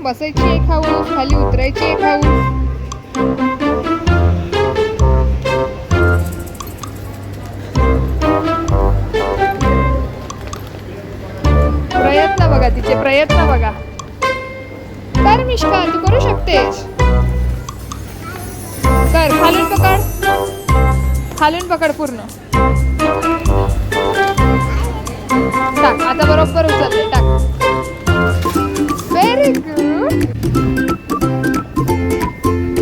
बसायची एक हाऊस, खाली उतरायची एक हाऊस. प्रयत्न बघा, तिचे प्रयत्न बघा. कर मिष्का, तू करू शकतेस. कर, खालून पकड, खालून पकड पूर्ण. टाक, आता बरोबर उचलले. टाक. Very good.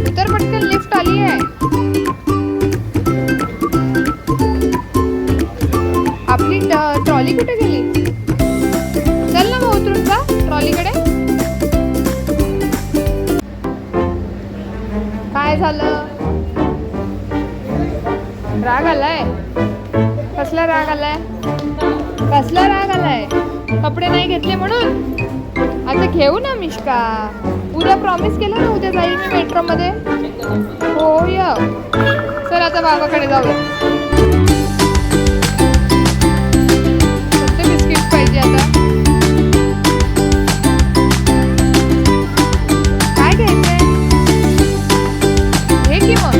उतर पटकन, लिफ्ट आली आहे. आपली ट्रॉली कुठे गेली? चल ना मग उतरून जा ट्रॉलीकडे. काय झालं? राग आलाय? कसला राग आलाय? कसला राग आलाय? कपडे नाही घेतले म्हणून? आता घेऊ ना मिष्का. उद्या प्रॉमिस केलं ना, उद्या जाईल मी मेट्रो मध्ये. हो या. चल आता बाबाकडे जाऊया. कोणते बिस्किट पाहिजे आता? काय घ्यायचंय? हे की मग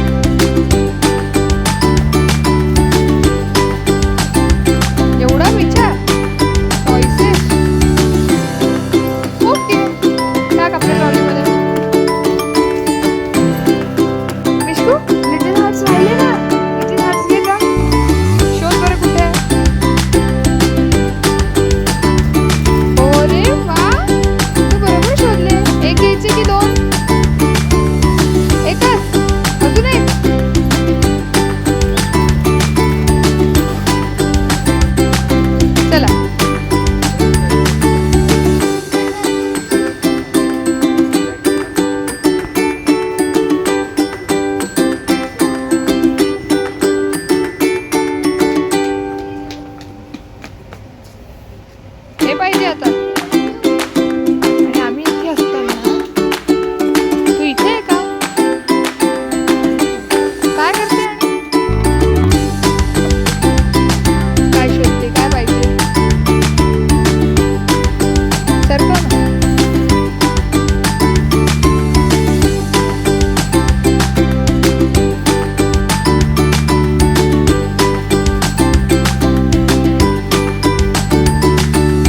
एवढा विचार. चॉईसेस. ओके, टाक आपल्या ट्रॉलीमध्ये. मिष्कू, लिटिल हार्ट्स राहिले ना. लिटिल हार्ट्स घे जा. शोध बरं कुठे आहे. अरे वा, तू बरोबर शोधले. एक घ्यायचे की दोन? एकच? अजून एक? चला. हे पाहिजे आता. आणि आम्ही इथे असताना तू इथे आहे का? काय करते? आणि काय शोधते? काय पाहिजे? सरकव ना.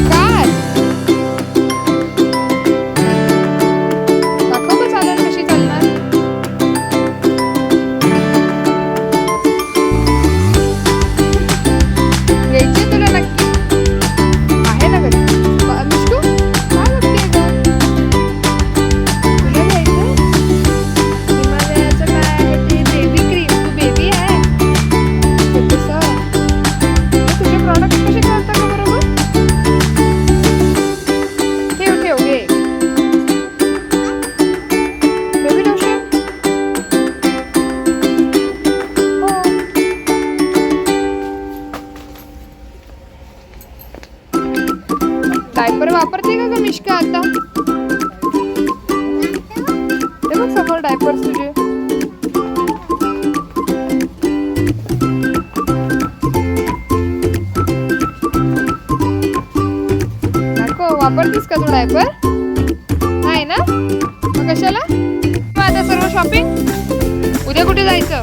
कार दाखव बा चालत कशी चालणार. घ्यायची तुला नक्की? आहे ना घरी? मिष्कू, काय बघतेय गं? तुला घ्यायचंय? हिमालयाचं काय आहे ते? Baby cream. तू बेबी आहे? छोटंसं. तुझे प्रॉडक्ट कसे चालतात का बरोबर? ठेव ठेव घे. Baby lotion. हो. डायपर वापरते का ग मिष्का आता? ते बघ समोर डायपर्स तुझे. नको, वापरतीस का तू डायपर? नाही ना? मग कशाला? मग आता सर्व शॉपिंग? उद्या कुठे जायचं?